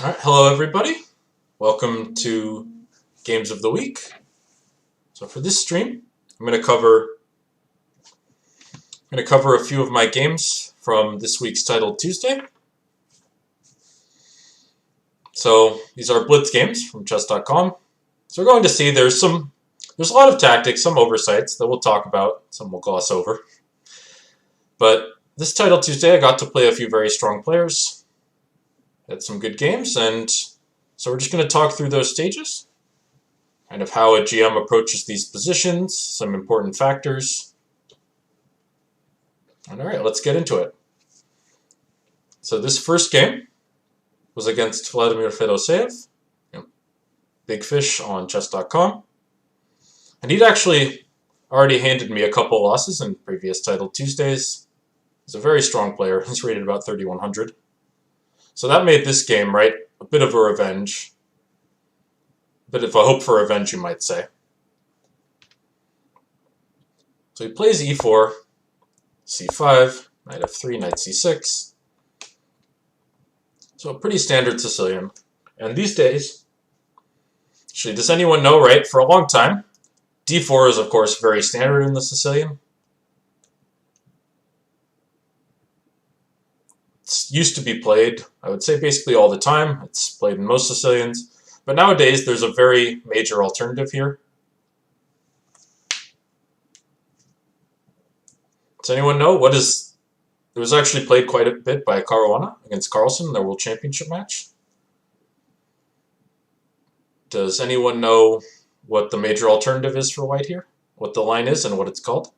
Alright, hello everybody. Welcome to Games of the Week. So for this stream, I'm going to cover a few of my games from this week's Titled Tuesday. So these are blitz games from chess.com. So we're going to see there's a lot of tactics, some oversights that we'll talk about, some we'll gloss over. But this Titled Tuesday I got to play a few very strong players. Had some good games, and so we're just going to talk through those stages, kind of how a GM approaches these positions, some important factors. And all right, let's get into it. So this first game was against Vladimir Fedoseev, big fish on chess.com. And he'd actually already handed me a couple losses in previous Titled Tuesdays. He's a very strong player. He's rated about 3,100. So that made this game, right, a bit of a revenge. A bit of a hope for revenge, you might say. So he plays e4, c5, knight f3, knight c6. So a pretty standard Sicilian. And these days, actually, does anyone know, right, for a long time, d4 is, of course, very standard in the Sicilian. Used to be played, I would say, basically all the time. It's played in most Sicilians. But nowadays, there's a very major alternative here. Does anyone know what is... It was actually played quite a bit by Caruana against Carlsen in their World Championship match. Does anyone know what the major alternative is for white here? What the line is and what it's called?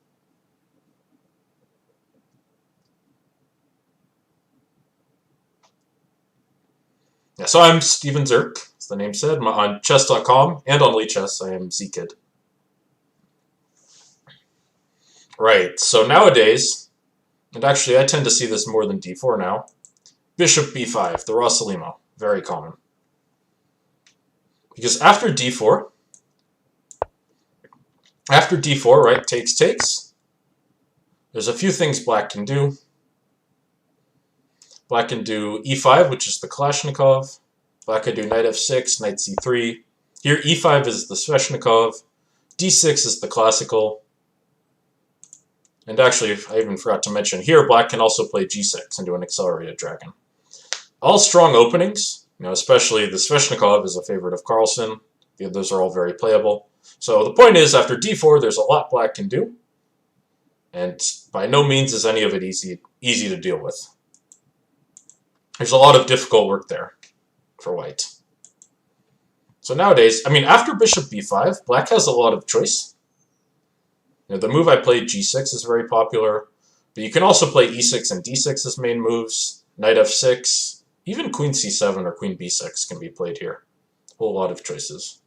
Yeah, so I'm Steven Zierk, as the name said. On chess.com and on Lichess, I am Zkid. Right, so nowadays, and actually I tend to see this more than d4 now, bishop b5, the Rossolimo, very common. Because after d4, right, takes, there's a few things black can do. Black can do e5, which is the Kalashnikov. Black can do knight f6, knight c3. Here e5 is the Sveshnikov. d6 is the classical. And actually, I even forgot to mention, here black can also play g6 and do an accelerated dragon. All strong openings, especially the Sveshnikov is a favorite of Carlsen. Those are all very playable. So the point is, after d4, there's a lot black can do. And by no means is any of it easy to deal with. There's a lot of difficult work there for white. So nowadays, I mean, after bishop b5, black has a lot of choice. The move I played, g6, is very popular. But you can also play e6 and d6 as main moves. Knight f6, even queen c7 or queen b6 can be played here. A whole lot of choices.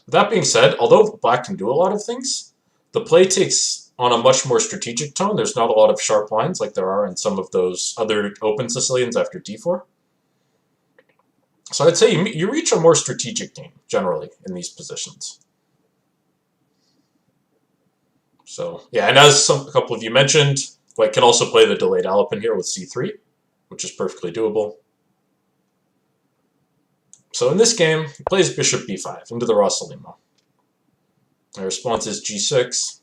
That being said, although black can do a lot of things, the play takes on a much more strategic tone. There's not a lot of sharp lines like there are in some of those other open Sicilians after d4. So I'd say you reach a more strategic game, generally, in these positions. So, yeah, and as a couple of you mentioned, white can also play the delayed Alapin here with c3, which is perfectly doable. So in this game, he plays bishop b5 into the Rossolimo. My response is g6.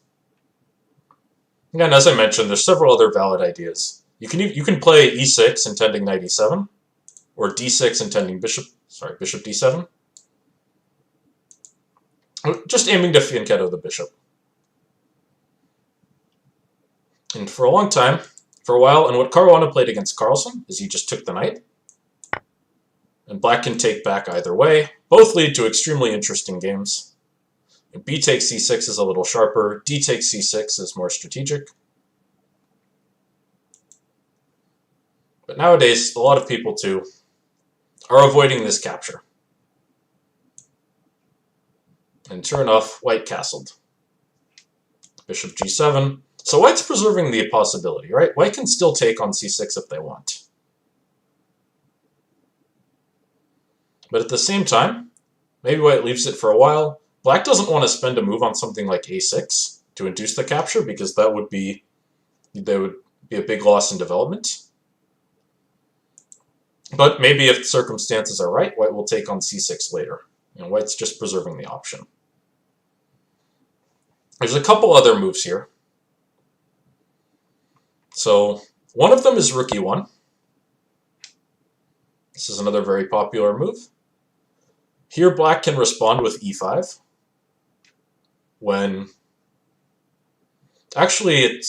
Again, as I mentioned, there's several other valid ideas. You can play e6 intending knight e7, or d6 intending bishop d7. Just aiming to fianchetto the bishop. And for a while, and what Caruana played against Carlsen is he just took the knight. And black can take back either way. Both lead to extremely interesting games. B takes c6 is a little sharper. D takes c6 is more strategic. But nowadays, a lot of people, too, are avoiding this capture. And sure enough, white castled. Bishop g7. So white's preserving the possibility, right? White can still take on c6 if they want. But at the same time, maybe white leaves it for a while. Black doesn't want to spend a move on something like a6 to induce the capture because there would be a big loss in development. But maybe if the circumstances are right, white will take on c6 later. White's just preserving the option. There's a couple other moves here. So one of them is rook e1. This is another very popular move. Here black can respond with e5 when actually it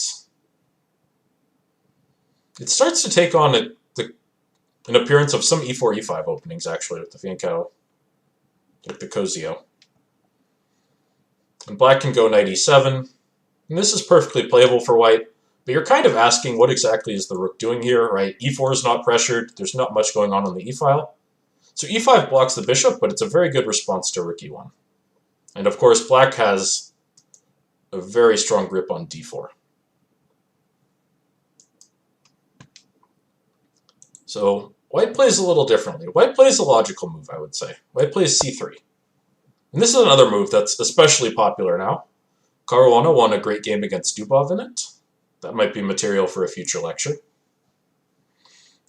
starts to take on an appearance of some e4, e5 openings actually with the Fiancao, with the Cozio. And black can go knight e7, and this is perfectly playable for white, but you're kind of asking what exactly is the rook doing here, right? e4 is not pressured, there's not much going on the e-file. So e5 blocks the bishop, but it's a very good response to rook e1. And of course black has a very strong grip on d4. So white plays a little differently. White plays a logical move, I would say. White plays c3. And this is another move that's especially popular now. Caruana won a great game against Dubov in it. That might be material for a future lecture.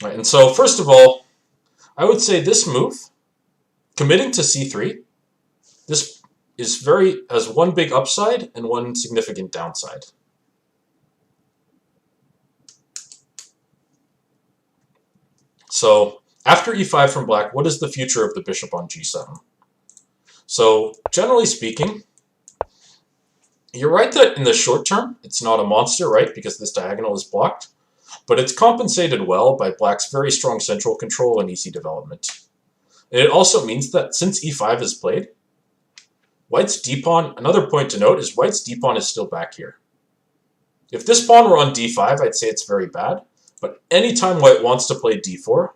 Right, and so first of all, I would say this move, committing to c3, this has one big upside and one significant downside. So after e5 from black, what is the future of the bishop on g7? So generally speaking, you're right that in the short term, it's not a monster, right? Because this diagonal is blocked. But it's compensated well by black's very strong central control and easy development. And it also means that since e5 is played, white's d-pawn, another point to note is white's d-pawn is still back here. If this pawn were on d5, I'd say it's very bad. But anytime white wants to play d4,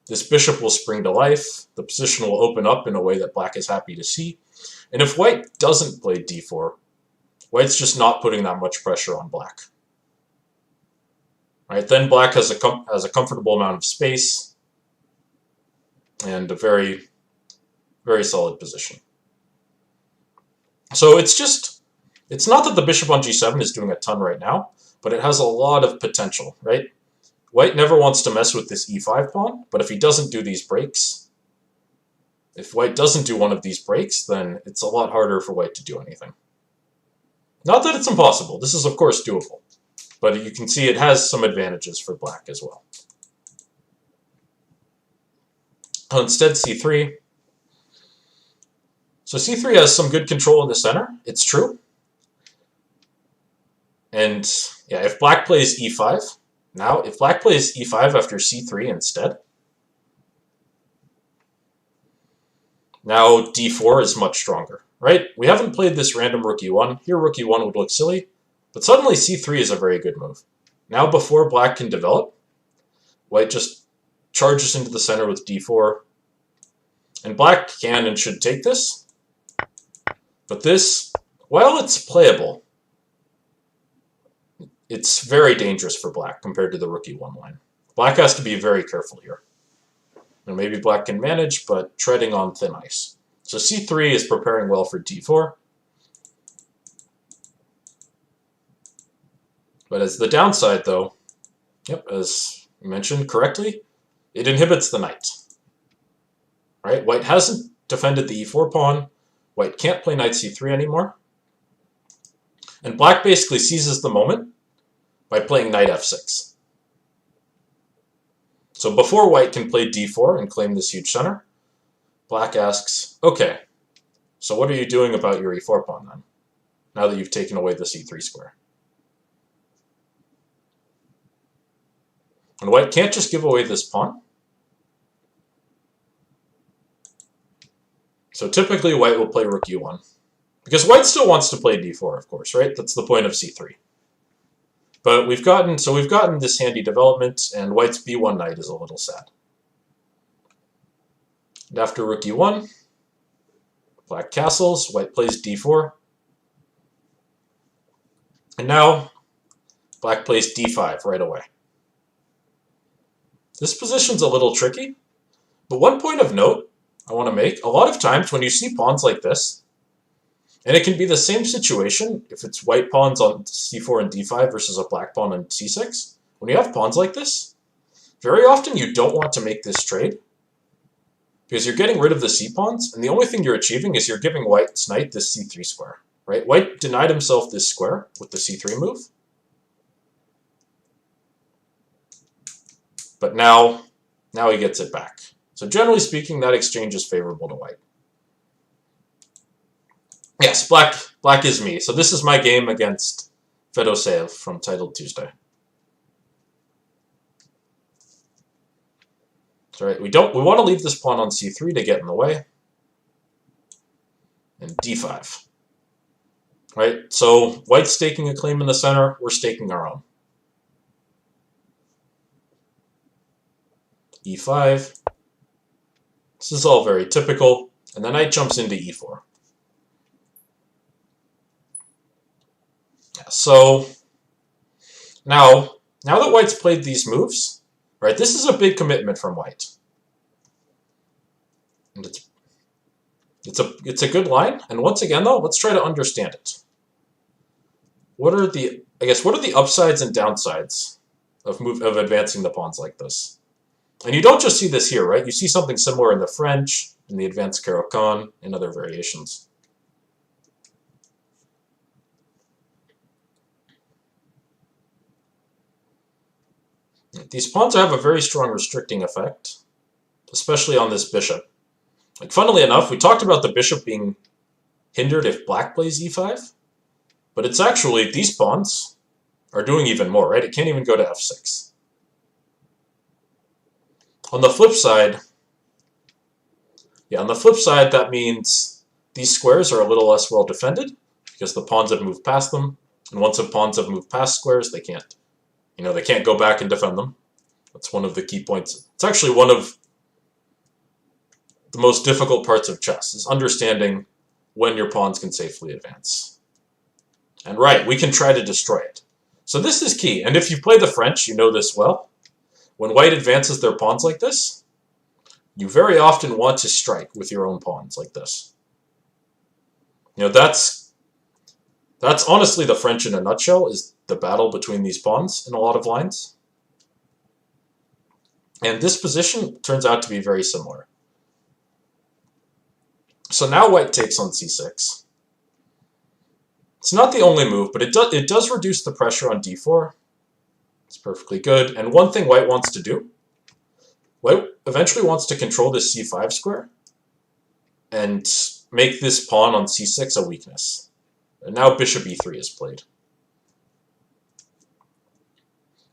this bishop will spring to life, the position will open up in a way that black is happy to see. And if white doesn't play d4, white's just not putting that much pressure on black. Right, then black has a comfortable amount of space and a very, very solid position. So it's not that the bishop on g7 is doing a ton right now, but it has a lot of potential, right? White never wants to mess with this e5 pawn, but if he doesn't do these breaks, if white doesn't do one of these breaks, then it's a lot harder for white to do anything. Not that it's impossible. This is, of course, doable. But you can see it has some advantages for black as well. Instead, c3. So c3 has some good control in the center. It's true. And yeah, if black plays e5, now if black plays e5 after c3 instead, now d4 is much stronger, right? We haven't played this random rook e1. Here rook e1 would look silly. But suddenly c3 is a very good move. Now before black can develop, white just charges into the center with d4. And black can and should take this. But this, while it's playable, it's very dangerous for black compared to the rook e1 line. Black has to be very careful here. And maybe black can manage, but treading on thin ice. So c3 is preparing well for d4. But as the downside, though, as you mentioned correctly, it inhibits the knight. Right? White hasn't defended the e4 pawn. White can't play knight c3 anymore. And black basically seizes the moment by playing knight f6. So before white can play d4 and claim this huge center, black asks, okay, so what are you doing about your e4 pawn then, now that you've taken away the c3 square? And white can't just give away this pawn. So typically white will play rook e1. Because white still wants to play d4, of course, right? That's the point of c3. But we've gotten this handy development, and white's b1 knight is a little sad. And after rook e1, black castles, white plays d4. And now black plays d5 right away. This position's a little tricky, but one point of note I want to make, a lot of times when you see pawns like this, and it can be the same situation if it's white pawns on c4 and d5 versus a black pawn on c6, when you have pawns like this, very often you don't want to make this trade because you're getting rid of the c-pawns, and the only thing you're achieving is you're giving White's knight this c3 square, right? White denied himself this square with the c3 move, but now he gets it back. So generally speaking, that exchange is favorable to White. Yes, black is me. So this is my game against Fedoseev from Titled Tuesday. That's right. We want to leave this pawn on c3 to get in the way. And d5. Right? So White's staking a claim in the center, we're staking our own. e5. This is all very typical. And the knight jumps into e4. So now that White's played these moves, right, this is a big commitment from White. And it's a good line. And once again, though, let's try to understand it. What are the upsides and downsides of advancing the pawns like this? And you don't just see this here, right? You see something similar in the French, in the advanced Caro-Kann, and other variations. These pawns have a very strong restricting effect, especially on this bishop. Like, funnily enough, we talked about the bishop being hindered if black plays e5, but it's actually, these pawns are doing even more, right? It can't even go to f6. On the flip side, that means these squares are a little less well defended because the pawns have moved past them, and once the pawns have moved past squares, they can't go back and defend them. That's one of the key points. It's actually one of the most difficult parts of chess, is understanding when your pawns can safely advance. And right, we can try to destroy it. So this is key, and if you play the French, you know this well. When White advances their pawns like this, you very often want to strike with your own pawns like this. That's honestly the French in a nutshell, is the battle between these pawns in a lot of lines. And this position turns out to be very similar. So now White takes on c6. It's not the only move, but it does reduce the pressure on d4. It's perfectly good. And one thing White wants to do, White eventually wants to control this c5 square and make this pawn on c6 a weakness. And now bishop e3 is played.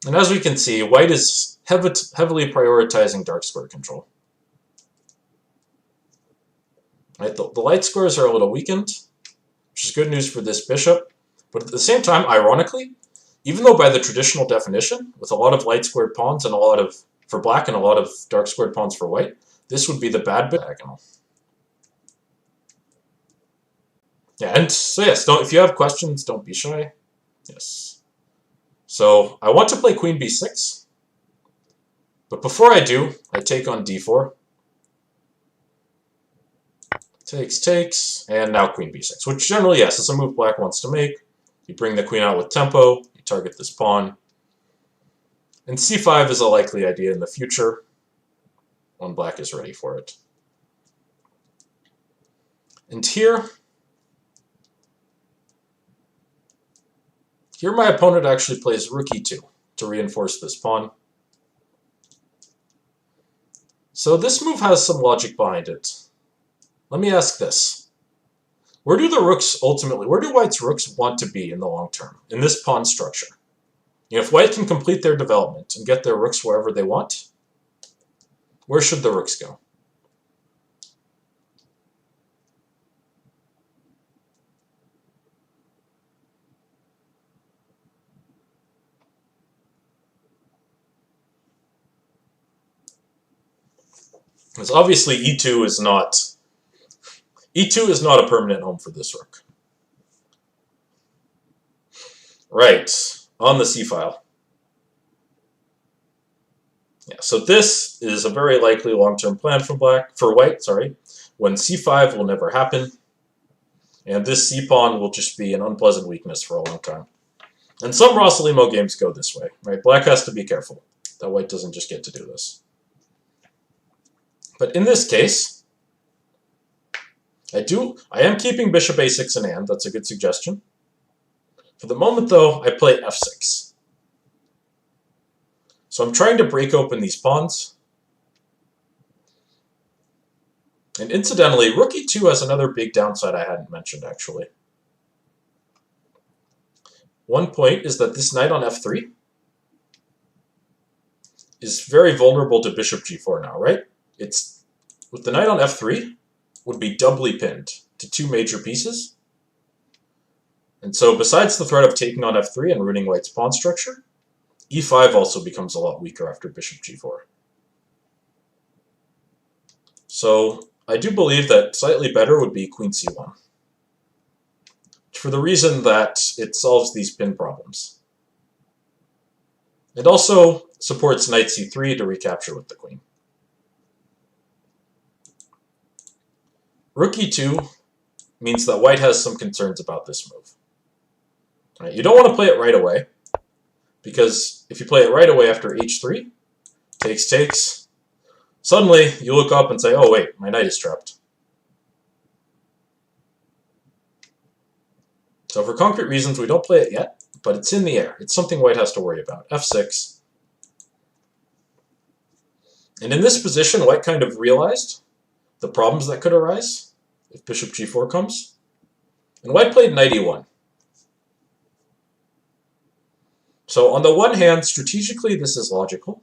And as we can see, White is heavily prioritizing dark square control. Right, the light squares are a little weakened, which is good news for this bishop. But at the same time, ironically, even though by the traditional definition, with a lot of light squared pawns and for black and a lot of dark squared pawns for white, this would be the bad bit diagonal. Yeah, and so yes, if you have questions, don't be shy. Yes. So I want to play queen b6, but before I do, I take on d4. Takes, and now queen b6, which generally, yes, is a move black wants to make. You bring the queen out with tempo, you target this pawn. And c5 is a likely idea in the future when black is ready for it. And here my opponent actually plays rook e2 to reinforce this pawn. So this move has some logic behind it. Let me ask this. Where do White's rooks want to be in the long term, in this pawn structure? If White can complete their development and get their rooks wherever they want, where should the rooks go? Because obviously e2 is not a permanent home for this rook. Right, on the c-file. Yeah, so this is a very likely long-term plan for White, when c5 will never happen, and this c-pawn will just be an unpleasant weakness for a long time. And some Rossolimo games go this way, right? Black has to be careful. that white doesn't just get to do this. But in this case, I am keeping bishop a6 in hand. That's a good suggestion. For the moment, though, I play f6. So I'm trying to break open these pawns. And incidentally, rook e2 has another big downside I hadn't mentioned, actually. One point is that this knight on f3 is very vulnerable to bishop g4 now, right? It's with the knight on f3 would be doubly pinned to two major pieces. And so besides the threat of taking on f3 and ruining white's pawn structure, e5 also becomes a lot weaker after bishop g4. So I do believe that slightly better would be queen c1, for the reason that it solves these pin problems. It also supports knight c3 to recapture with the queen. Rook e2 means that white has some concerns about this move. Right, you don't want to play it right away, because if you play it right away after h3, takes, suddenly you look up and say, oh wait, my knight is trapped. So for concrete reasons, we don't play it yet, but it's in the air. It's something white has to worry about. f6. And in this position, white kind of realized the problems that could arise if bishop g4 comes. And white played knight e1. So on the one hand, strategically, this is logical.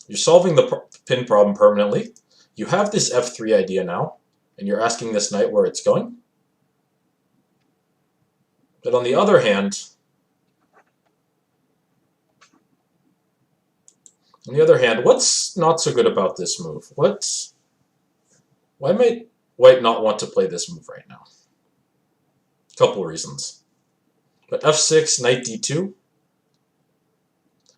You're solving the pin problem permanently. You have this f3 idea now, and you're asking this knight where it's going. But on the other hand, what's not so good about this move? Why might white not want to play this move right now? Couple reasons. But f6, knight d2.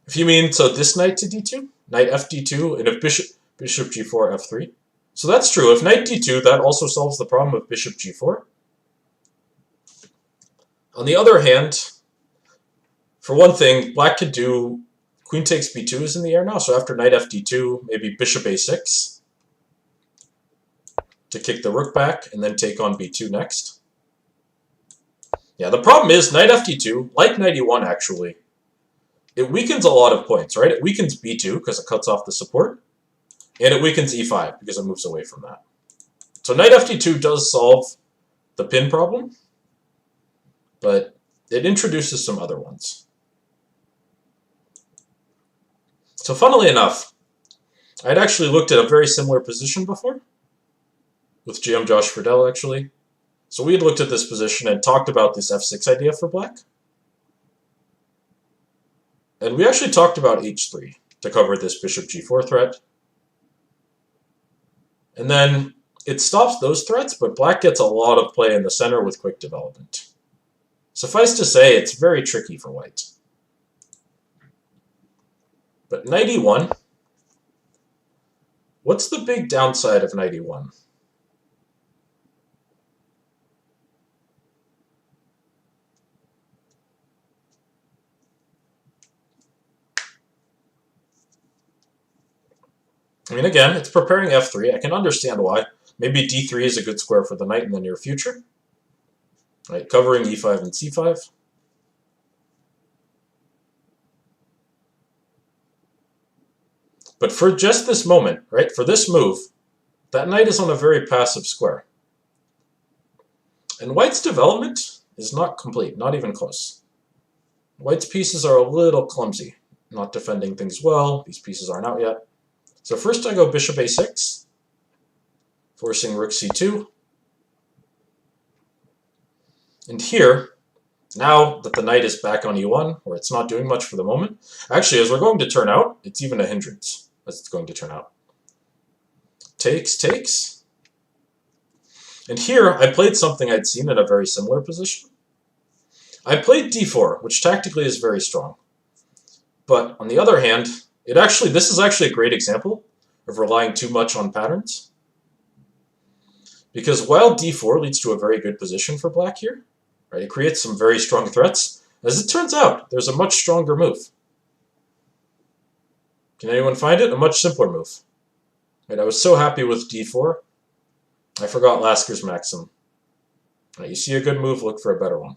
If you mean, so this knight to d2, knight f d2, and if bishop g4, f3. So that's true. If knight d2, that also solves the problem of bishop g4. On the other hand, for one thing, black could do queen takes b2 is in the air now, so after knight f d2, maybe bishop a6 to kick the rook back and then take on b2 next. Yeah, the problem is knight f d2, like knight e1 actually, it weakens a lot of points, right? It weakens b2 because it cuts off the support, and it weakens e5 because it moves away from that. So knight f d2 does solve the pin problem, but it introduces some other ones. So funnily enough, I'd actually looked at a very similar position before, with GM Josh Friedel actually. So we had looked at this position and talked about this f6 idea for black. And we actually talked about h3 to cover this bishop g4 threat. And then it stops those threats, but black gets a lot of play in the center with quick development. Suffice to say, it's very tricky for white. But knight e1, what's the big downside of knight e1? I mean, again, it's preparing f3. I can understand why. Maybe d3 is a good square for the knight in the near future. Right, covering e5 and c5. But for just this moment, right, for this move, that knight is on a very passive square. And white's development is not complete, not even close. White's pieces are a little clumsy, not defending things well. These pieces aren't out yet. So first I go bishop a6, forcing rook c2. And here, now that the knight is back on e1, where it's not doing much for the moment, actually, as we're going to turn out, it's even a hindrance, as it's going to turn out. Takes. And here, I played something I'd seen in a very similar position. I played d4, which tactically is very strong. But on the other hand, this is actually a great example of relying too much on patterns. Because while d4 leads to a very good position for black here, right, it creates some very strong threats. As it turns out, there's a much stronger move. Can anyone find it? A much simpler move. Right, I was so happy with d4, I forgot Lasker's maxim. Right, you see a good move, look for a better one.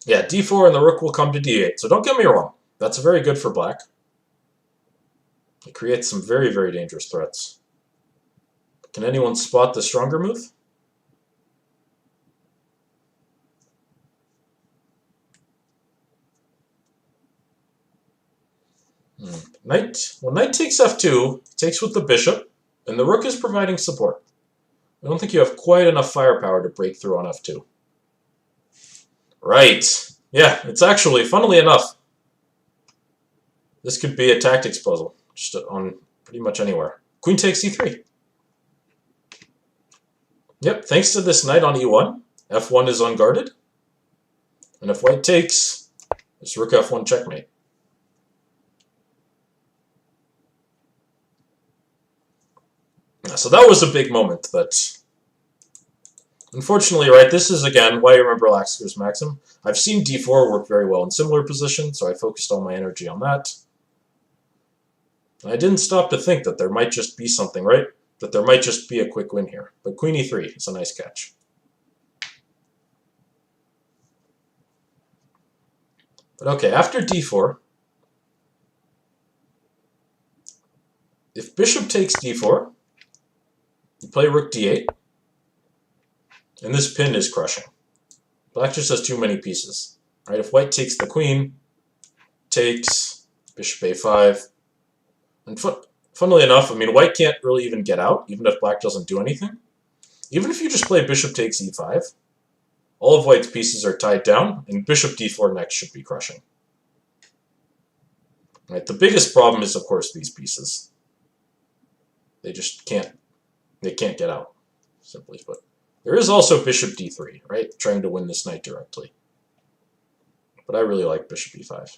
Yeah, d4 and the rook will come to d8. So don't get me wrong, that's very good for black. It creates some very, very dangerous threats. Can anyone spot the stronger move? Knight. Well, knight takes f2, takes with the bishop, and the rook is providing support. I don't think you have quite enough firepower to break through on f2. Right. Yeah, it's actually, funnily enough, this could be a tactics puzzle, just on pretty much anywhere. Queen takes e3. Yep, thanks to this knight on e1, f1 is unguarded. And if white takes, it's rook f1 checkmate. So that was a big moment that, unfortunately, right, this is, again, why I remember Lasker's maxim. I've seen d4 work very well in similar positions, so I focused all my energy on that. And I didn't stop to think that there might just be something, right? That there might just be a quick win here. But queen e3 is a nice catch. But okay, after d4, if bishop takes d4, you play rook d8, and this pin is crushing. Black just has too many pieces. Right? If white takes the queen, takes, bishop a5, and funnily enough, I mean, white can't really even get out, even if black doesn't do anything. Even if you just play bishop takes e5, all of white's pieces are tied down, and bishop d4 next should be crushing. Right? The biggest problem is, of course, these pieces. They just can't get out, simply put. There is also bishop d3, right? Trying to win this knight directly. But I really like bishop e5.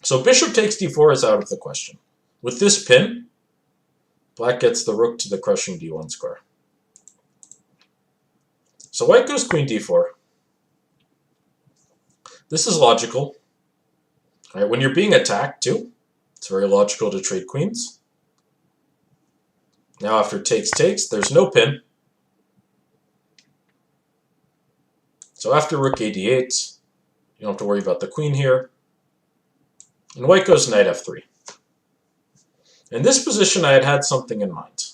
So bishop takes d4 is out of the question. With this pin, black gets the rook to the crushing d1 square. So white goes queen d4. This is logical. All right, when you're being attacked, too, it's very logical to trade queens. Now after takes, there's no pin. So after rook a d8, you don't have to worry about the queen here. And white goes knight f3. In this position, I had something in mind.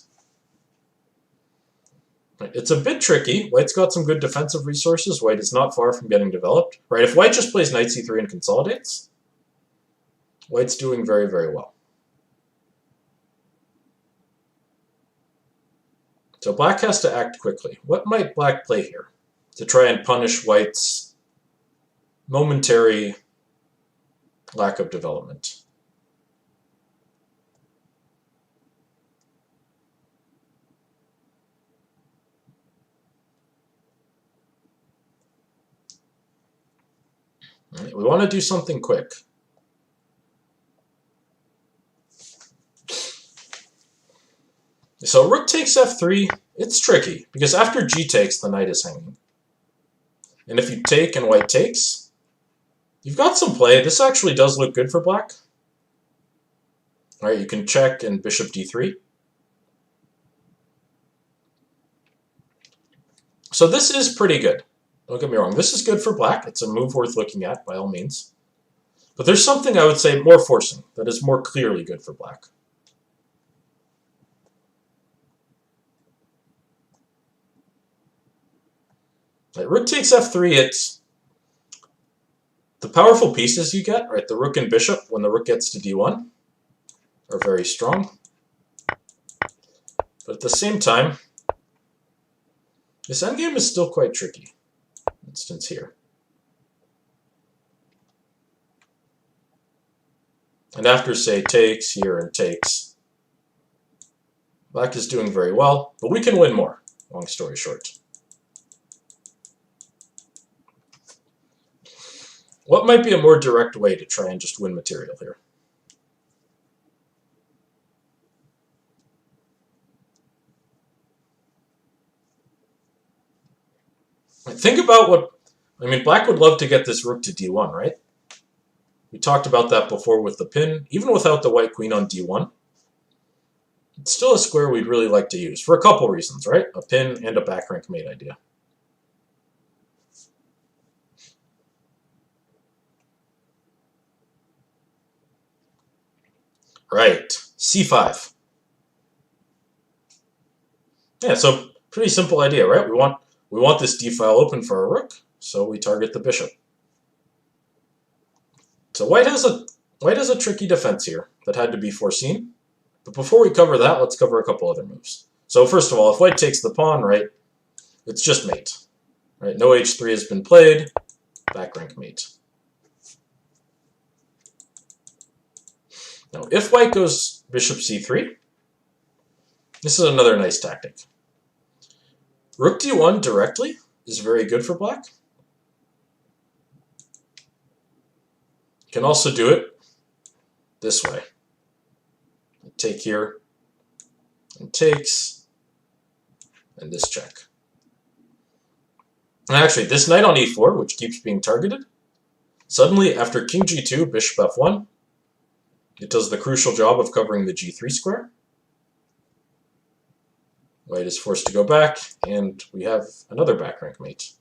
It's a bit tricky. White's got some good defensive resources. White is not far from getting developed. Right? If white just plays knight c3 and consolidates, white's doing very, very well. So black has to act quickly. What might black play here to try and punish white's momentary lack of development? All right, we want to do something quick. So rook takes f3, it's tricky, because after g takes, the knight is hanging. And if you take and white takes, you've got some play. This actually does look good for black. All right, you can check and bishop d3. So this is pretty good. Don't get me wrong. This is good for black. It's a move worth looking at, by all means. But there's something I would say more forcing that is more clearly good for black. Right, rook takes f3, it's the powerful pieces you get, right? The rook and bishop, when the rook gets to d1, are very strong. But at the same time, this endgame is still quite tricky. For instance here. And after, say, takes here and takes, black is doing very well, but we can win more, long story short. What might be a more direct way to try and just win material here? Think about what, I mean, black would love to get this rook to d1, right? We talked about that before with the pin. Even without the white queen on d1, it's still a square we'd really like to use for a couple reasons, right? A pin and a back rank mate idea. Right, c5. Yeah, so pretty simple idea, right? We want this d file open for a rook, so we target the bishop. So white has a tricky defense here that had to be foreseen. But before we cover that, let's cover a couple other moves. So first of all, if white takes the pawn, right, it's just mate. Right? No h3 has been played, back rank mate. Now, if white goes bishop c3, this is another nice tactic. Rook d1 directly is very good for black. You can also do it this way. Take here, and takes, and this check. And actually, this knight on e4, which keeps being targeted, suddenly after king g2, bishop f1, it does the crucial job of covering the g3 square. White is forced to go back, and we have another back rank mate.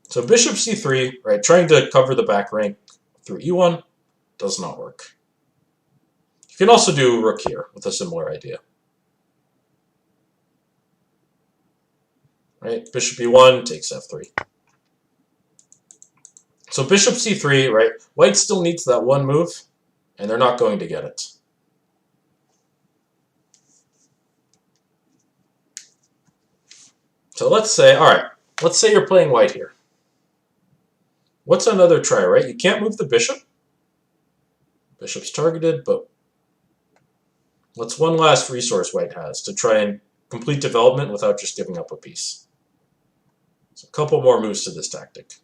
So bishop c3, right, trying to cover the back rank through e1 does not work. You can also do rook here with a similar idea. Right, bishop e1 takes f3. So bishop c3, right, white still needs that one move, and they're not going to get it. So let's say, all right, let's say you're playing white here. What's another try, right? You can't move the bishop. Bishop's targeted, but what's one last resource white has to try and complete development without just giving up a piece? So a couple more moves to this tactic.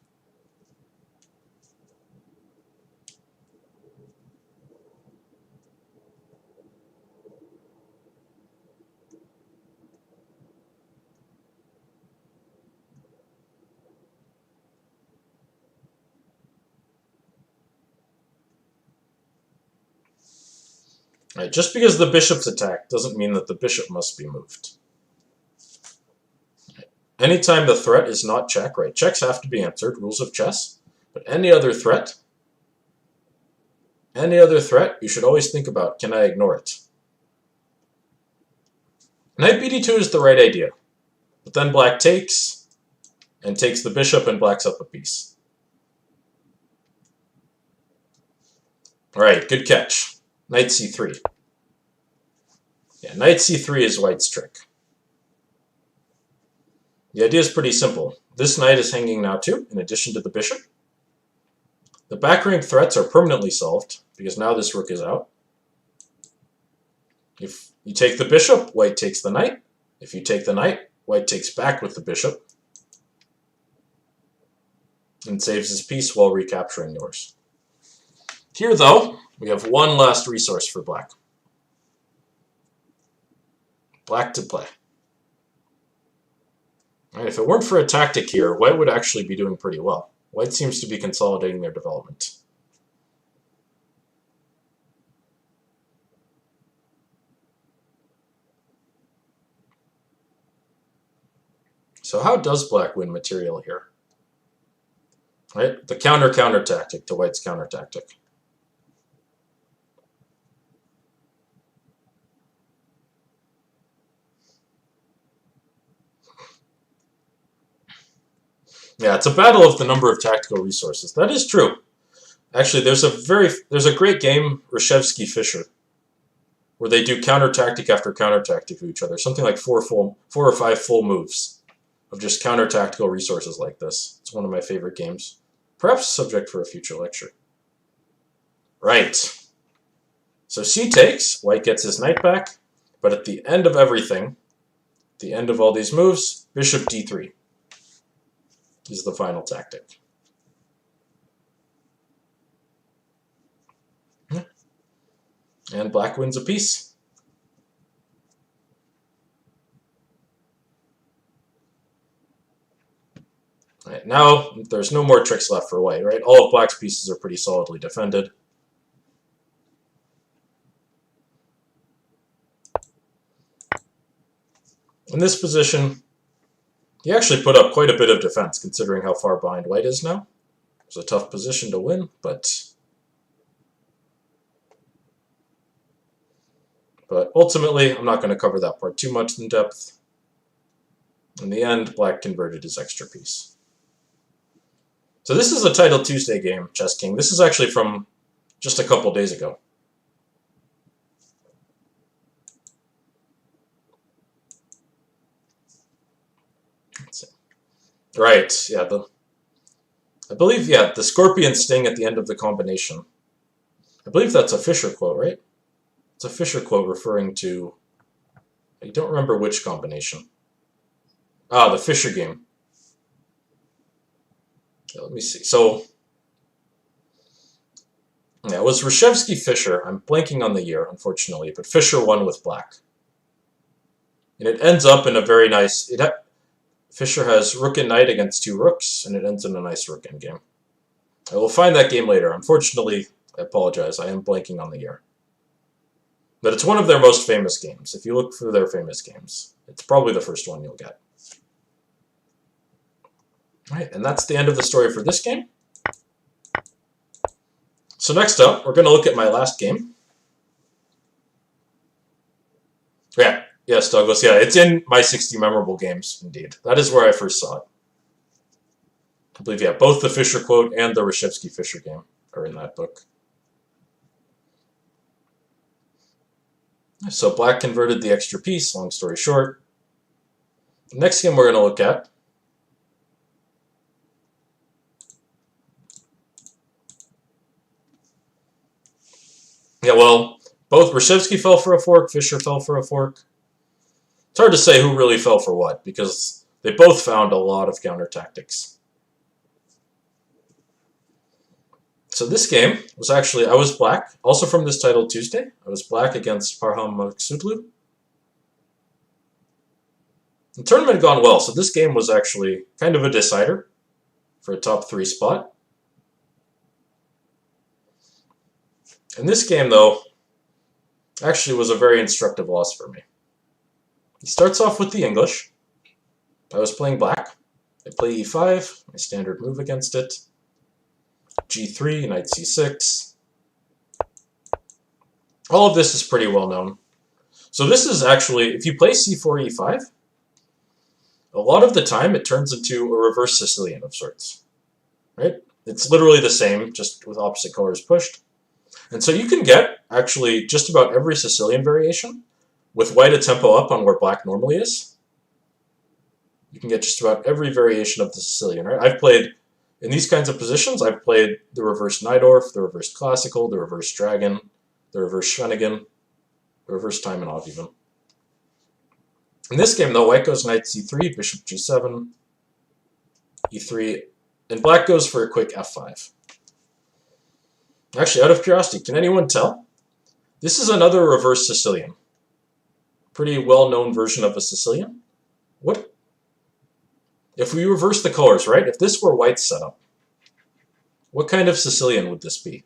Right, just because the bishop's attacked doesn't mean that the bishop must be moved. Right. Anytime the threat is not check, right? Checks have to be answered, rules of chess. But any other threat, you should always think about, can I ignore it? Knight bd2 is the right idea. But then black takes, and takes the bishop, and black's up a piece. Alright, good catch. Knight c3. Yeah, knight c3 is white's trick. The idea is pretty simple. This knight is hanging now too, in addition to the bishop. The back rank threats are permanently solved, because now this rook is out. If you take the bishop, white takes the knight. If you take the knight, white takes back with the bishop, and saves his piece while recapturing yours. Here, though, we have one last resource for black. Black to play. Right, if it weren't for a tactic here, white would actually be doing pretty well. White seems to be consolidating their development. So how does black win material here? Right, the counter-counter tactic to white's counter tactic. Yeah, it's a battle of the number of tactical resources. That is true. Actually, there's a great game, Reshevsky-Fischer, where they do counter tactic after counter tactic to each other. Something like 4 or 5 full moves of just counter tactical resources like this. It's one of my favorite games. Perhaps a subject for a future lecture. Right. So c takes, white gets his knight back, but at the end of everything, the end of all these moves, bishop d3 is the final tactic. And black wins a piece. Right, now there's no more tricks left for white, right? All of black's pieces are pretty solidly defended. In this position, he actually put up quite a bit of defense considering how far behind white is now. It's a tough position to win, but ultimately, I'm not going to cover that part too much in depth. In the end, black converted his extra piece. So this is a Title Tuesday game, Chess King. This is actually from just a couple days ago. Let's see. Right, yeah, I believe, yeah, the scorpion sting at the end of the combination. I believe that's a Fisher quote, right? It's a Fisher quote referring to, I don't remember which combination. Ah, the Fisher game. Let me see. So, yeah, it was Reshevsky-Fisher. I'm blanking on the year, unfortunately, but Fisher won with black. And it ends up in a very nice... Fisher has rook and knight against two rooks, and it ends in a nice rook endgame. I will find that game later. Unfortunately, I apologize. I am blanking on the year. But it's one of their most famous games. If you look for their famous games, it's probably the first one you'll get. All right, and that's the end of the story for this game. So next up, we're going to look at my last game. Yeah, yes, Douglas, yeah, it's in my 60 memorable games, indeed. That is where I first saw it. I believe, yeah, both the Fisher quote and the Reshevsky-Fisher game are in that book. So black converted the extra piece, long story short. The next game we're going to look at yeah, well, both Reshevsky fell for a fork, Fisher fell for a fork. It's hard to say who really fell for what, because they both found a lot of counter tactics. So this game was actually, I was black, also from this Title Tuesday. I was black against Parham Maghsoodloo. The tournament had gone well, so this game was actually kind of a decider for a top 3 spot. And this game, though, actually was a very instructive loss for me. He starts off with the English. I was playing black. I play e5, my standard move against it. g3, knight c6. All of this is pretty well known. So this is actually, if you play c4, e5, a lot of the time it turns into a reverse Sicilian of sorts. Right? It's literally the same, just with opposite colors pushed. And so you can get, actually, just about every Sicilian variation with white a tempo up on where black normally is. You can get just about every variation of the Sicilian, right? I've played, in these kinds of positions, I've played the reverse Najdorf, the reverse Classical, the reverse Dragon, the reverse Schwenigen, the reverse Taimanov even. In this game, though, white goes knight c3, bishop g7, e3, and black goes for a quick f5. Actually, out of curiosity, can anyone tell? This is another reverse Sicilian. Pretty well-known version of a Sicilian. What? If we reverse the colors, right? If this were white's setup, what kind of Sicilian would this be?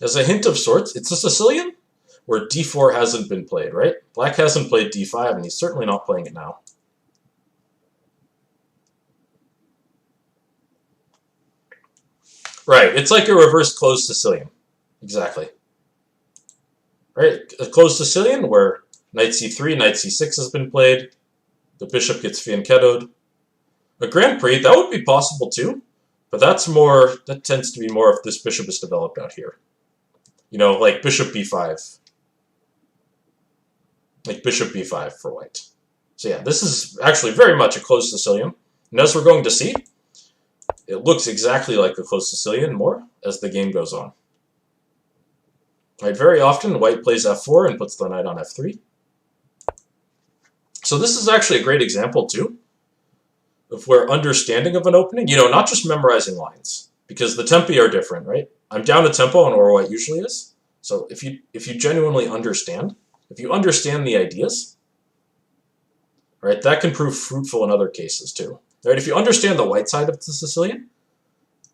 As a hint of sorts, it's a Sicilian where d4 hasn't been played, right? Black hasn't played d5, and he's certainly not playing it now. Right, it's like a reverse closed Sicilian. Exactly. Right, a closed Sicilian where knight c3, knight c6 has been played, the bishop gets fianchettoed. A Grand Prix, that would be possible too, but that's more, that tends to be more if this bishop is developed out here. You know, like bishop b5. Like bishop b5 for white. So yeah, this is actually very much a closed Sicilian. And as we're going to see, it looks exactly like a closed Sicilian more as the game goes on. Right, very often, white plays f4 and puts the knight on f3. So this is actually a great example, too, of where understanding of an opening, not just memorizing lines, because the tempi are different, right? I'm down a tempo on where white usually is. So if you genuinely understand, if you understand the ideas, right, that can prove fruitful in other cases too. Right? If you understand the white side of the Sicilian,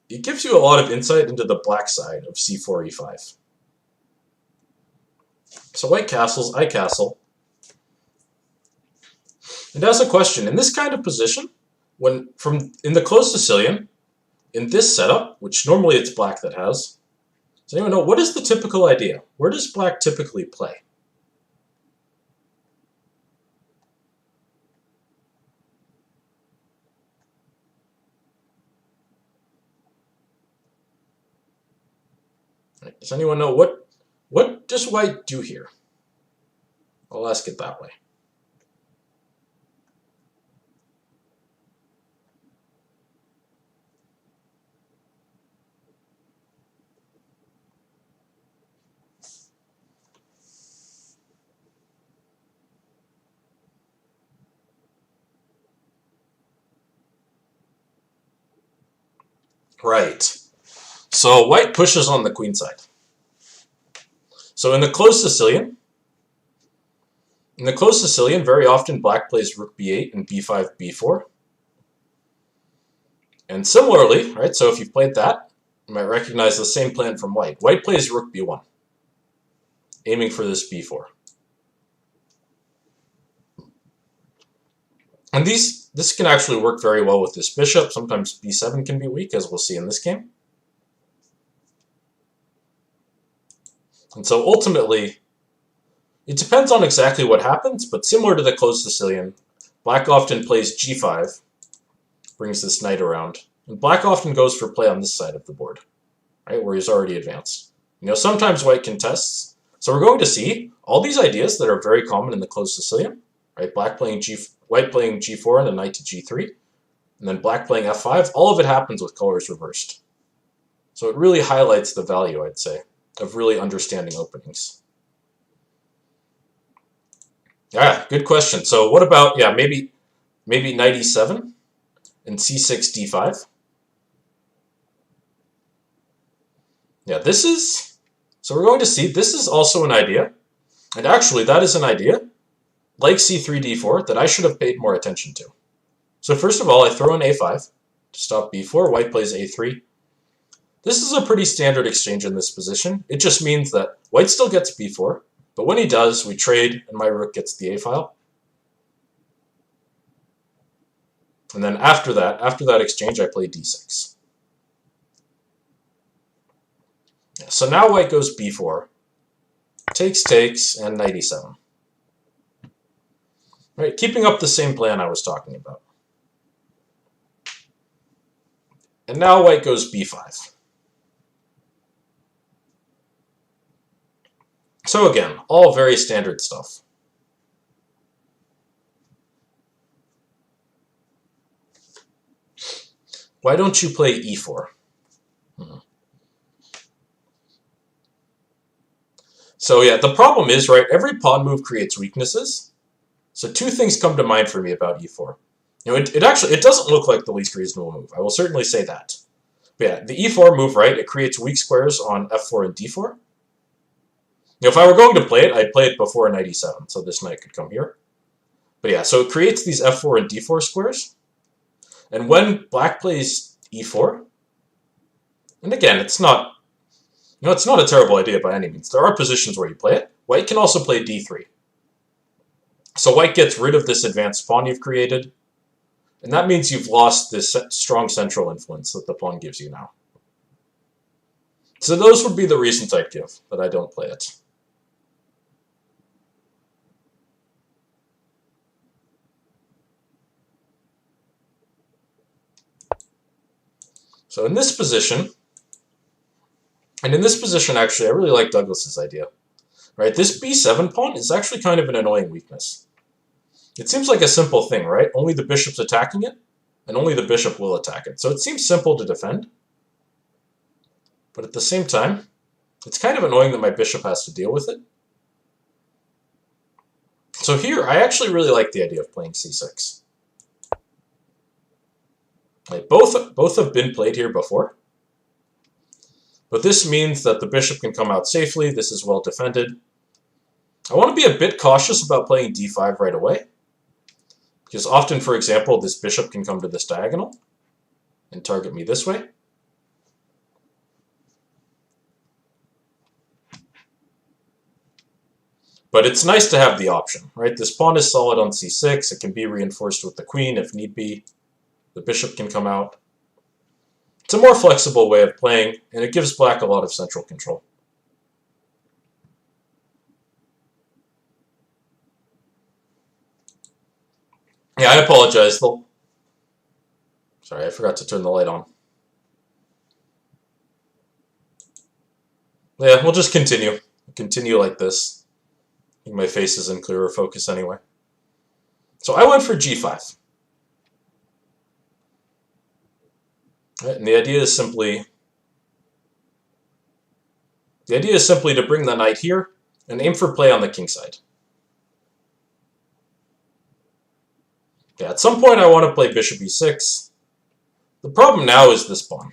it gives you a lot of insight into the black side of c4, e5. So white castles, I castle. And as a question, in this kind of position, in the closed Sicilian, in this setup, which normally it's black that has, does anyone know what is the typical idea? Where does black typically play? Right. Does anyone know what does white do here? I'll ask it that way. Right. So white pushes on the queen side. So in the closed Sicilian, very often black plays rook b8 and b5, b4. And similarly, right, so if you've played that, you might recognize the same plan from white. White plays rook b1, aiming for this b4. And this can actually work very well with this bishop. Sometimes b7 can be weak, as we'll see in this game. And so ultimately, it depends on exactly what happens, but similar to the closed Sicilian, black often plays g5, brings this knight around, and black often goes for play on this side of the board, right, where he's already advanced. Sometimes white contests. So we're going to see all these ideas that are very common in the closed Sicilian, right? White playing g4 and a knight to g3, and then black playing f5. All of it happens with colors reversed. So it really highlights the value, I'd say, of really understanding openings. Yeah, good question. So what about, maybe knight e7 and c6, d5? Yeah, so we're going to see, this is also an idea. And actually, that is an idea, like c3, d4, that I should have paid more attention to. So first of all, I throw in a5 to stop b4. White plays a3. This is a pretty standard exchange in this position. It just means that white still gets b4, but when he does, we trade, and my rook gets the a-file. And then after that exchange, I play d6. Yeah, so now white goes b4, takes, and knight e7. Right, keeping up the same plan I was talking about. And now white goes b5. So again, all very standard stuff. Why don't you play e4? So yeah, the problem is, right, every pawn move creates weaknesses. So two things come to mind for me about e4. It doesn't look like the least reasonable move. I will certainly say that. But yeah, the e4 move, right, it creates weak squares on f4 and d4. If I were going to play it, I'd play it before knight e7, so this knight could come here. But yeah, so it creates these f4 and d4 squares. And when black plays e4, and again, it's not a terrible idea by any means. There are positions where you play it. White can also play d3. So white gets rid of this advanced pawn you've created, and that means you've lost this strong central influence that the pawn gives you now. So those would be the reasons I'd give that I don't play it. So in this position, actually, I really like Douglas's idea. Right, this b7 pawn is actually kind of an annoying weakness. It seems like a simple thing, right? Only the bishop's attacking it, and only the bishop will attack it. So it seems simple to defend. But at the same time, it's kind of annoying that my bishop has to deal with it. So here, I actually really like the idea of playing c6. Right, both have been played here before. But this means that the bishop can come out safely. This is well defended. I want to be a bit cautious about playing d5 right away, because often, for example, this bishop can come to this diagonal and target me this way. But it's nice to have the option, right? This pawn is solid on c6. It can be reinforced with the queen if need be. The bishop can come out. It's a more flexible way of playing, and it gives black a lot of central control. Yeah, I apologize. Sorry, I forgot to turn the light on. Yeah, we'll just continue. Continue like this. I think my face is in clearer focus anyway. So I went for g5. Right, and the idea is simply to bring the knight here and aim for play on the king side. Yeah, at some point I want to play bishop e6. The problem now is this pawn.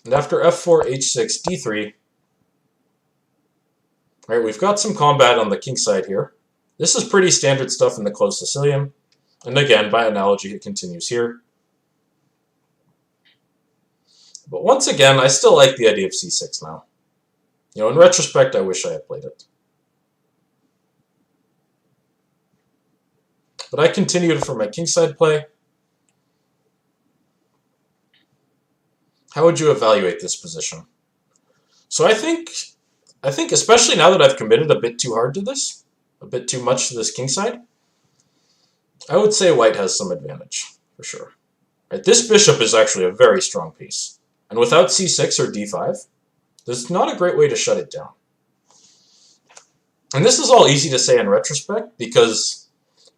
And after f4, h6, d3, right, we've got some combat on the king side here. This is pretty standard stuff in the closed Sicilian. And again, by analogy, it continues here. But once again, I still like the idea of c6 now. You know, in retrospect, I wish I had played it. But I continued for my kingside play. How would you evaluate this position? So I think especially now that I've committed a bit too hard to this, a bit too much to this kingside, I would say white has some advantage, for sure. Right, this bishop is actually a very strong piece. And without c6 or d5, there's not a great way to shut it down. And this is all easy to say in retrospect, because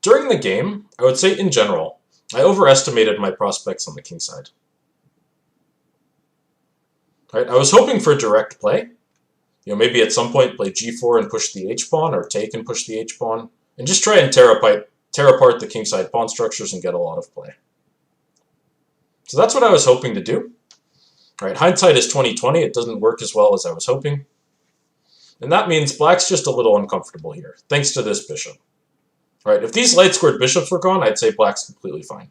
during the game, I would say in general, I overestimated my prospects on the king side. Right, I was hoping for direct play. You know, maybe at some point play g4 and push the h-pawn, or take and push the h-pawn, and just try and tear apart the kingside pawn structures and get a lot of play. So that's what I was hoping to do. Right, hindsight is 20/20. It doesn't work as well as I was hoping. And that means black's just a little uncomfortable here, thanks to this bishop. Right, if these light squared bishops were gone, I'd say black's completely fine.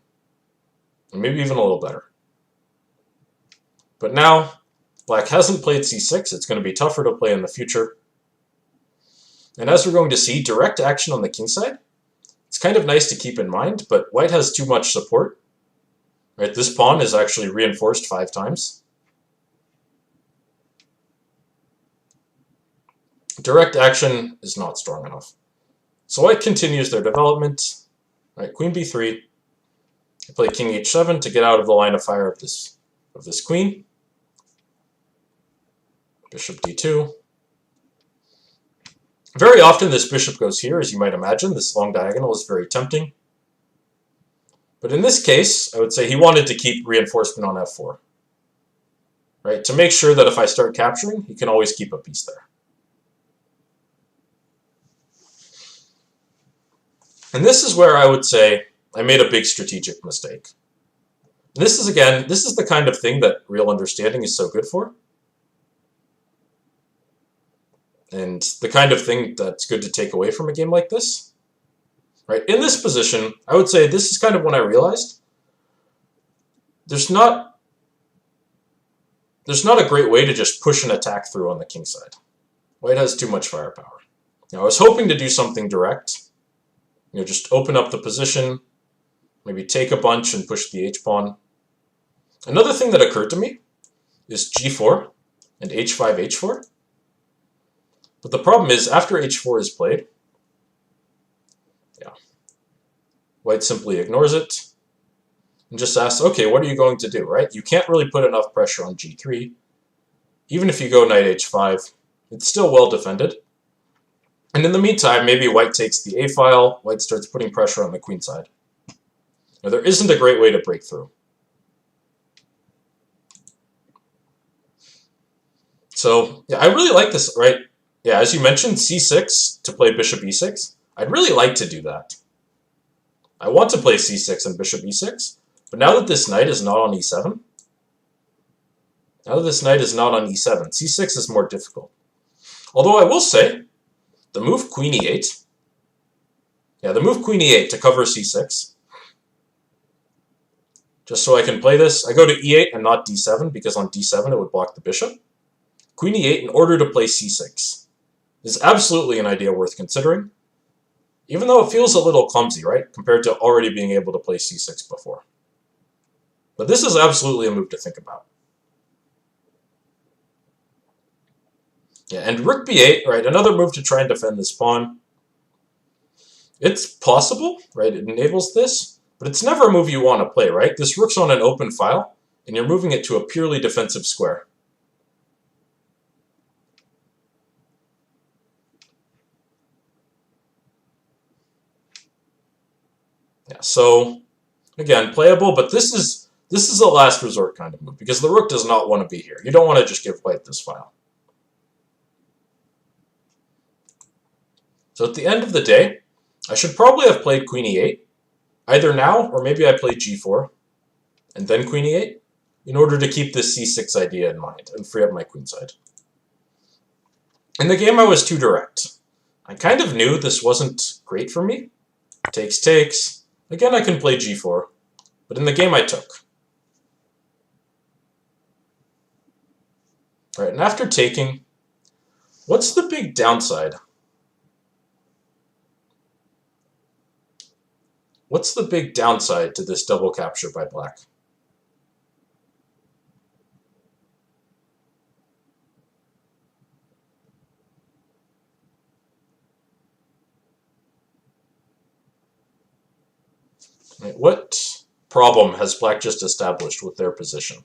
And maybe even a little better. But now, black hasn't played c6. It's going to be tougher to play in the future. And as we're going to see, direct action on the king side, it's kind of nice to keep in mind, but white has too much support. Right, this pawn is actually reinforced 5 times. Direct action is not strong enough. So white continues their development. Right, queen b3. I play king h7 to get out of the line of fire of this queen. Bishop d2. Very often this bishop goes here, as you might imagine. This long diagonal is very tempting. But in this case, I would say he wanted to keep reinforcement on f4. Right, to make sure that if I start capturing, he can always keep a piece there. And this is where I would say I made a big strategic mistake. And this is, again, this is the kind of thing that real understanding is so good for. And the kind of thing that's good to take away from a game like this. Right, in this position, I would say this is kind of when I realized there's not a great way to just push an attack through on the king side. White has too much firepower. Now, I was hoping to do something direct. You know, just open up the position, maybe take a bunch and push the h-pawn. Another thing that occurred to me is g4 and h5, h4. But the problem is, after h4 is played, white simply ignores it and just asks, okay, what are you going to do, right? You can't really put enough pressure on g3. Even if you go knight h5, it's still well defended. And in the meantime, maybe white takes the a file, white starts putting pressure on the queen side. Now, there isn't a great way to break through. So, yeah, I really like this, right? Yeah, as you mentioned, c6 to play bishop e6. I'd really like to do that. I want to play c6 and bishop e6, but now that this knight is not on e7, c6 is more difficult. Although I will say, the move queen e8, to cover c6, just so I can play this, I go to e8 and not d7, because on d7 it would block the bishop. Queen e8 in order to play c6 is absolutely an idea worth considering, even though it feels a little clumsy, right, compared to already being able to play c6 before. But this is absolutely a move to think about. Yeah, and rook b8, right, another move to try and defend this pawn. It's possible, right, it enables this, but it's never a move you want to play, right? This rook's on an open file, and you're moving it to a purely defensive square. Yeah, so, again, playable, but this is a last resort kind of move, because the rook does not want to be here. You don't want to just give white this file. So at the end of the day, I should probably have played queen e8, either now or maybe I played g4, and then queen e8, in order to keep this c6 idea in mind and free up my queenside. In the game I was too direct. I kind of knew this wasn't great for me. Takes, takes. Again, I can play g4, but in the game I took. All right, and after taking, what's the big downside? What's the big downside to this double capture by black? Right, what problem has black just established with their position?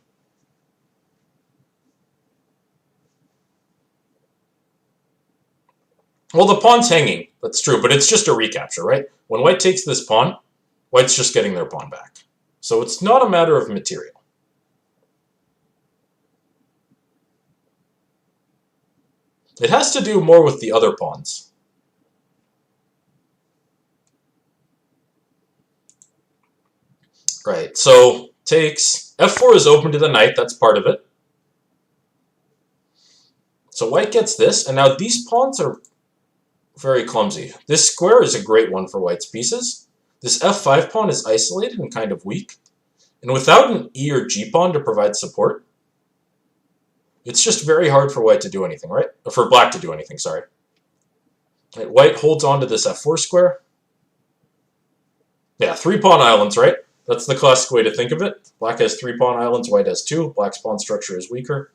Well, the pawn's hanging, that's true, but it's just a recapture, right? When white takes this pawn, white's just getting their pawn back. So it's not a matter of material. It has to do more with the other pawns. Right, so takes, f4 is open to the knight, that's part of it. So white gets this, and now these pawns are very clumsy. This square is a great one for white's pieces. This f5 pawn is isolated and kind of weak. And without an e or g pawn to provide support, it's just very hard for white to do anything, right? Or for black to do anything, sorry. Right, white holds on to this f4 square. Yeah, 3 pawn islands, right? That's the classic way to think of it. Black has 3 pawn islands, white has 2. Black's pawn structure is weaker.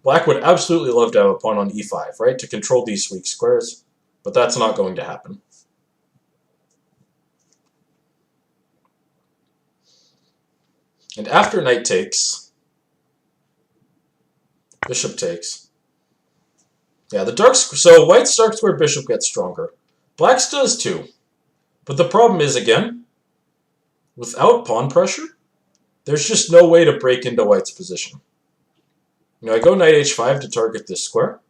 Black would absolutely love to have a pawn on e5, right, to control these weak squares, but that's not going to happen. And after knight takes, bishop takes. Yeah, so white's dark square bishop gets stronger. Black's does too. But the problem is, again, without pawn pressure, there's just no way to break into white's position. You know, I go knight h5 to target this square.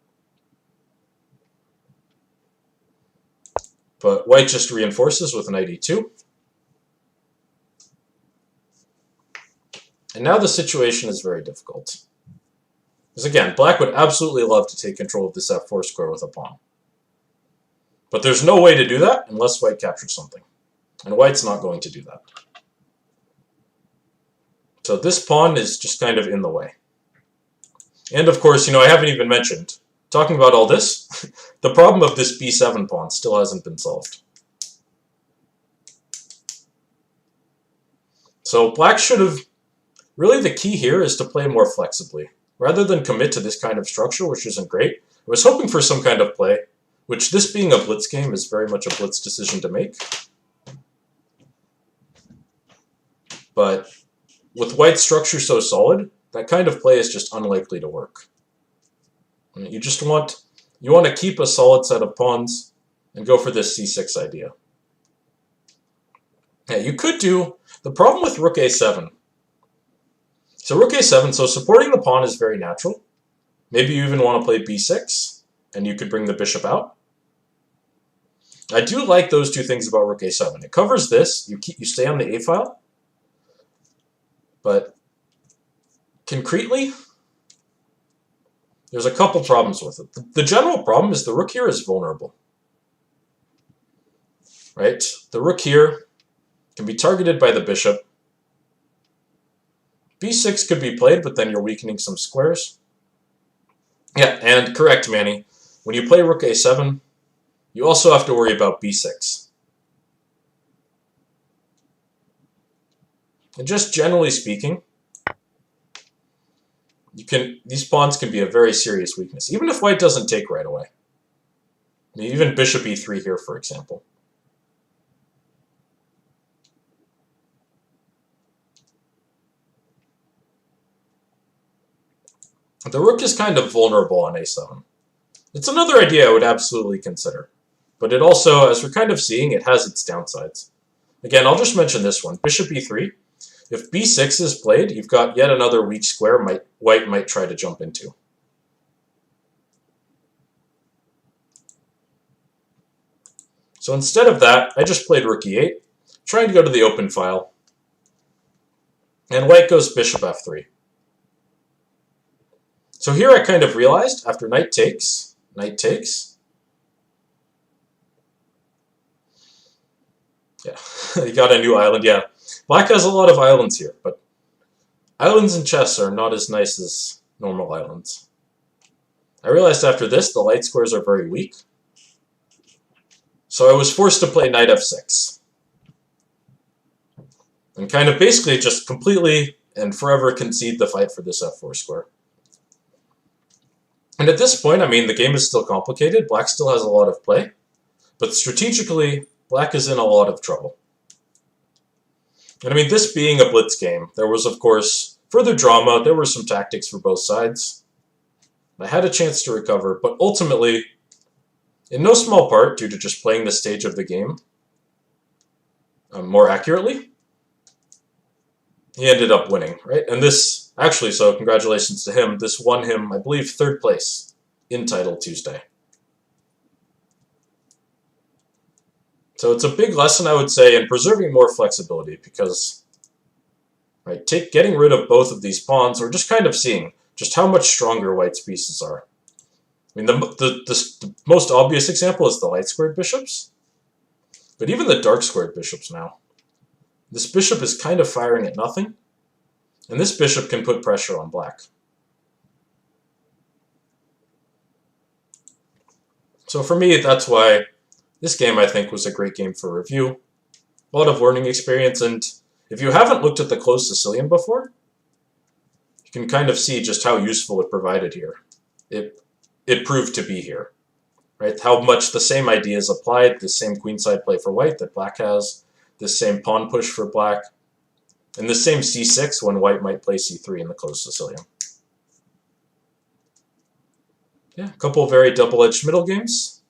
But white just reinforces with knight e2. And now the situation is very difficult. Because again, black would absolutely love to take control of this f4 square with a pawn. But there's no way to do that unless white captures something. And white's not going to do that. So this pawn is just kind of in the way. And of course, you know, I haven't even mentioned, talking about all this, the problem of this b7 pawn still hasn't been solved. So black should have, really the key here is to play more flexibly. Rather than commit to this kind of structure, which isn't great, I was hoping for some kind of play, which this being a blitz game is very much a blitz decision to make. But with white's structure so solid, that kind of play is just unlikely to work. I mean, you want to keep a solid set of pawns and go for this c6 idea. Yeah, you could do, the problem with rook a7. So rook a7, so supporting the pawn is very natural. Maybe you even want to play b6, and you could bring the bishop out. I do like those two things about rook a7. It covers this. You stay on the a file, but concretely, there's a couple problems with it. The general problem is the rook here is vulnerable. Right? The rook here can be targeted by the bishop. b6 could be played, but then you're weakening some squares. Yeah, and correct, Manny. When you play rook a7, you also have to worry about b6. And just generally speaking, these pawns can be a very serious weakness, even if white doesn't take right away. Even bishop e3 here, for example. The rook is kind of vulnerable on a7. It's another idea I would absolutely consider. But it also, as we're kind of seeing, it has its downsides. Again, I'll just mention this one. Bishop e3. If b6 is played, you've got yet another weak square white might try to jump into. So instead of that, I just played rook e8, trying to go to the open file. And white goes bishop f3. So here I kind of realized, after knight takes, yeah, you got a new island, yeah. Black has a lot of islands here, but islands in chess are not as nice as normal islands. I realized after this, the light squares are very weak. So I was forced to play knight f6. And kind of basically just completely and forever concede the fight for this f4 square. And at this point, I mean, the game is still complicated. Black still has a lot of play. But strategically, Black is in a lot of trouble. And I mean, this being a blitz game, there was, of course, further drama. There were some tactics for both sides. I had a chance to recover, but ultimately, in no small part, due to just playing this stage of the game more accurately, he ended up winning, right? And this, actually, so congratulations to him. This won him, I believe, 3rd place in Title Tuesday. So it's a big lesson, I would say, in preserving more flexibility because, right, getting rid of both of these pawns, we're just kind of seeing just how much stronger white's pieces are. I mean, the most obvious example is the light squared bishops, but even the dark squared bishops now. This bishop is kind of firing at nothing, and this bishop can put pressure on black. So for me, that's why this game, I think, was a great game for review. A lot of learning experience, and if you haven't looked at the closed Sicilian before, you can kind of see just how useful it provided here. It proved to be here, right? How much the same ideas applied, the same queenside play for white that black has, the same pawn push for black, and the same c6 when white might play c3 in the closed Sicilian. Yeah, a couple of very double-edged middle games.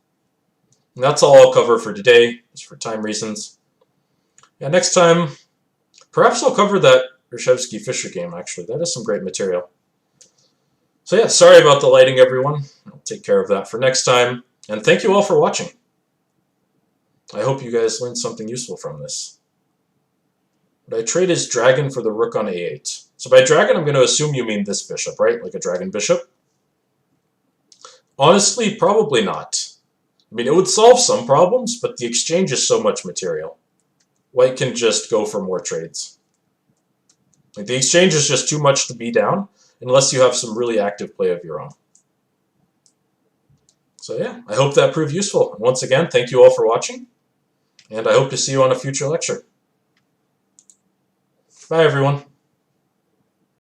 And that's all I'll cover for today, just for time reasons. Yeah, next time, perhaps I'll cover that Reshevsky-Fischer game, actually. That is some great material. So yeah, sorry about the lighting, everyone. I'll take care of that for next time. And thank you all for watching. I hope you guys learned something useful from this. What I trade is dragon for the rook on a8. So by dragon, I'm going to assume you mean this bishop, right? Like a dragon bishop? Honestly, probably not. I mean, it would solve some problems, but the exchange is so much material. White can just go for more trades. Like, the exchange is just too much to be down, unless you have some really active play of your own. So yeah, I hope that proved useful. And once again, thank you all for watching, and I hope to see you on a future lecture. Bye, everyone.